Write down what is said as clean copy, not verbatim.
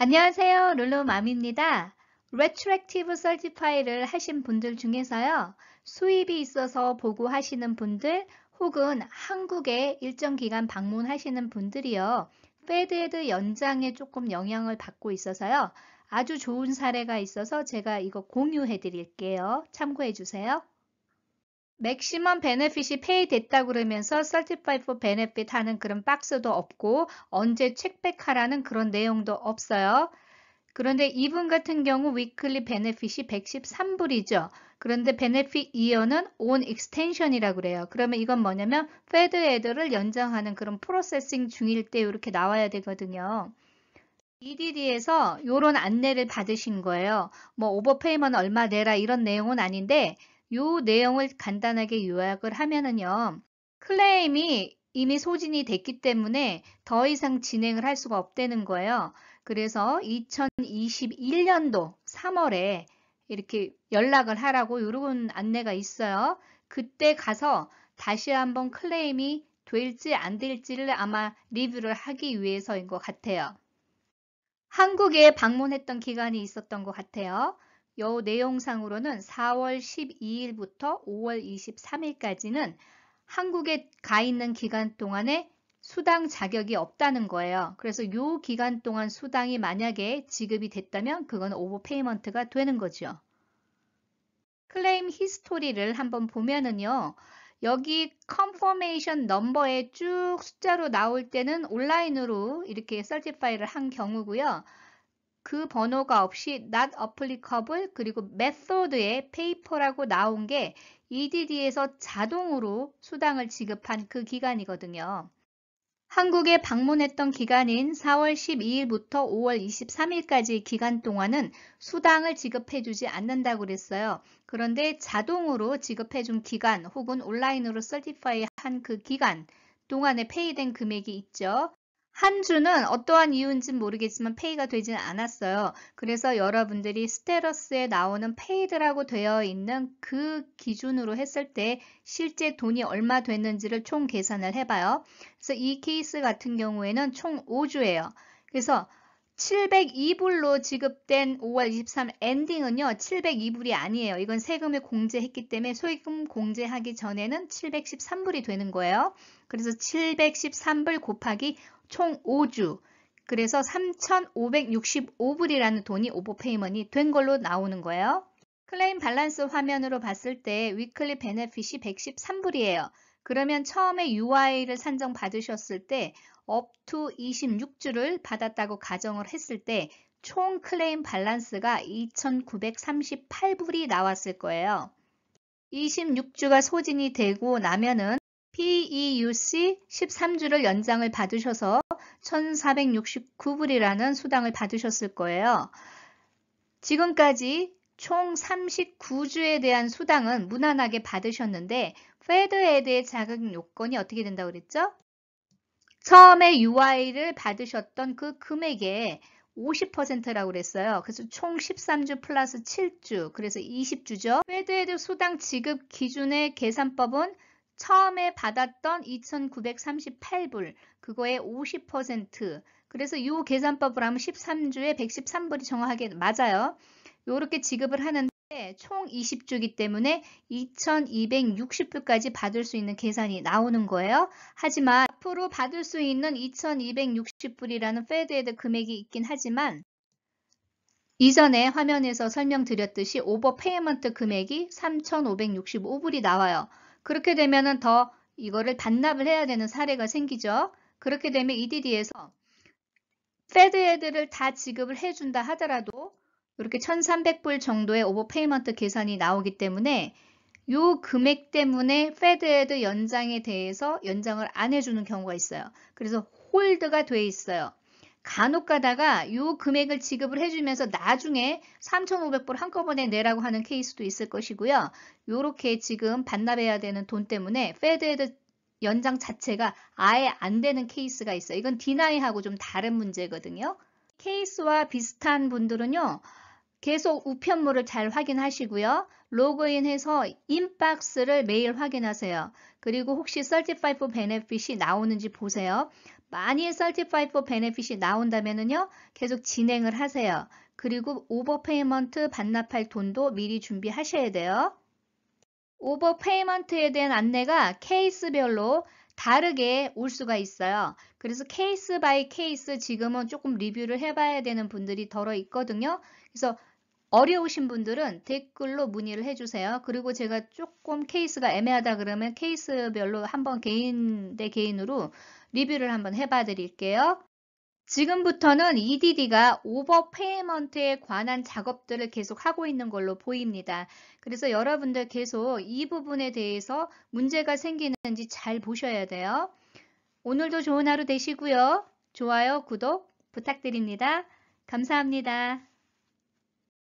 안녕하세요. 룰루맘입니다. Retroactive Certify를 하신 분들 중에서요. 수입이 있어서 보고하시는 분들 혹은 한국에 일정 기간 방문하시는 분들이요. 페드헤드 연장에 조금 영향을 받고 있어서요. 아주 좋은 사례가 있어서 제가 이거 공유해 드릴게요. 참고해 주세요. 맥시멈 베네핏이 페이 됐다 그러면서 Certify for Benefit 하는 그런 박스도 없고 언제 책백하라는 그런 내용도 없어요. 그런데 이분 같은 경우 위클리 베네핏이 113불이죠. 그런데 베네핏 이어는 on extension이라고 그래요. 그러면 이건 뭐냐면 페드 헤드를 연장하는 그런 프로세싱 중일 때 이렇게 나와야 되거든요. EDD에서 이런 안내를 받으신 거예요. 뭐 오버페이먼 얼마 내라 이런 내용은 아닌데 이 내용을 간단하게 요약을 하면은요. 클레임이 이미 소진이 됐기 때문에 더 이상 진행을 할 수가 없다는 거예요. 그래서 2021년도 3월에 이렇게 연락을 하라고 이런 안내가 있어요. 그때 가서 다시 한번 클레임이 될지 안 될지를 아마 리뷰를 하기 위해서인 것 같아요. 한국에 방문했던 기간이 있었던 것 같아요. 요 내용상으로는 4월 12일부터 5월 23일까지는 한국에 가 있는 기간 동안에 수당 자격이 없다는 거예요. 그래서 요 기간 동안 수당이 만약에 지급이 됐다면 그건 오버페이먼트가 되는 거죠. 클레임 히스토리를 한번 보면은요. 여기 컨퍼메이션 넘버에 쭉 숫자로 나올 때는 온라인으로 이렇게 설티파이를 한 경우고요. 그 번호가 없이 not applicable 그리고 method에 paper라고 나온 게 EDD에서 자동으로 수당을 지급한 그 기간이거든요. 한국에 방문했던 기간인 4월 12일부터 5월 23일까지 기간 동안은 수당을 지급해주지 않는다고 그랬어요. 그런데 자동으로 지급해준 기간 혹은 온라인으로 설티파이 한 그 기간 동안에 페이된 금액이 있죠. 한 주는 어떠한 이유인지는 모르겠지만 페이가 되지는 않았어요. 그래서 여러분들이 스테러스에 나오는 페이드라고 되어 있는 그 기준으로 했을 때 실제 돈이 얼마 됐는지를 총 계산을 해봐요. 그래서 이 케이스 같은 경우에는 총 5주예요. 그래서 702불로 지급된 5월 23일 엔딩은요. 702불이 아니에요. 이건 세금을 공제했기 때문에 세금 공제하기 전에는 713불이 되는 거예요. 그래서 713불 곱하기 총 5주. 그래서 3,565불이라는 돈이 오버페이먼이 된 걸로 나오는 거예요. 클레임 밸런스 화면으로 봤을 때 위클리 베네핏이 113불이에요. 그러면 처음에 UI를 산정 받으셨을 때 up to 26주를 받았다고 가정을 했을 때 총 클레임 밸런스가 2,938불이 나왔을 거예요. 26주가 소진이 되고 나면은 PEUC 13주를 연장을 받으셔서 1,469불이라는 수당을 받으셨을 거예요. 지금까지 총 39주에 대한 수당은 무난하게 받으셨는데 페드헤드의 자격 요건이 어떻게 된다고 그랬죠? 처음에 UI를 받으셨던 그 금액의 50%라고 그랬어요. 그래서 총 13주 플러스 7주, 그래서 20주죠. 페드헤드 수당 지급 기준의 계산법은 처음에 받았던 2,938불, 그거의 50%, 그래서 이 계산법을 하면 13주에 113불이 정확하게 맞아요. 이렇게 지급을 하는데 총 20주기 때문에 2,260불까지 받을 수 있는 계산이 나오는 거예요. 하지만 앞으로 받을 수 있는 2,260불이라는 페드헤드 금액이 있긴 하지만 이전에 화면에서 설명드렸듯이 오버페이먼트 금액이 3,565불이 나와요. 그렇게 되면은 더 이거를 반납을 해야 되는 사례가 생기죠. 그렇게 되면 EDD에서 페드헤드를 다 지급을 해준다 하더라도 이렇게 1,300불 정도의 오버페이먼트 계산이 나오기 때문에 이 금액 때문에 페드헤드 연장에 대해서 연장을 안 해주는 경우가 있어요. 그래서 홀드가 돼 있어요. 간혹 가다가 이 금액을 지급을 해주면서 나중에 3,500불 한꺼번에 내라고 하는 케이스도 있을 것이고요. 이렇게 지금 반납해야 되는 돈 때문에 페드헤드 연장 자체가 아예 안 되는 케이스가 있어요. 이건 디나이하고 좀 다른 문제거든요. 케이스와 비슷한 분들은요. 계속 우편물을 잘 확인하시고요. 로그인해서 인박스를 매일 확인하세요. 그리고 혹시 Certify for Benefit이 나오는지 보세요. 만일 Certified for Benefit이 나온다면은요, 계속 진행을 하세요. 그리고 오버페이먼트 반납할 돈도 미리 준비하셔야 돼요. 오버페이먼트에 대한 안내가 케이스별로 다르게 올 수가 있어요. 그래서 케이스 바이 케이스 지금은 조금 리뷰를 해봐야 되는 분들이 덜어 있거든요. 그래서 어려우신 분들은 댓글로 문의를 해주세요. 그리고 제가 조금 케이스가 애매하다 그러면 케이스별로 한번 개인 대 개인으로 리뷰를 한번 해봐 드릴게요. 지금부터는 EDD가 오버페이먼트에 관한 작업들을 계속 하고 있는 걸로 보입니다. 그래서 여러분들 계속 이 부분에 대해서 문제가 생기는지 잘 보셔야 돼요. 오늘도 좋은 하루 되시고요. 좋아요, 구독 부탁드립니다. 감사합니다.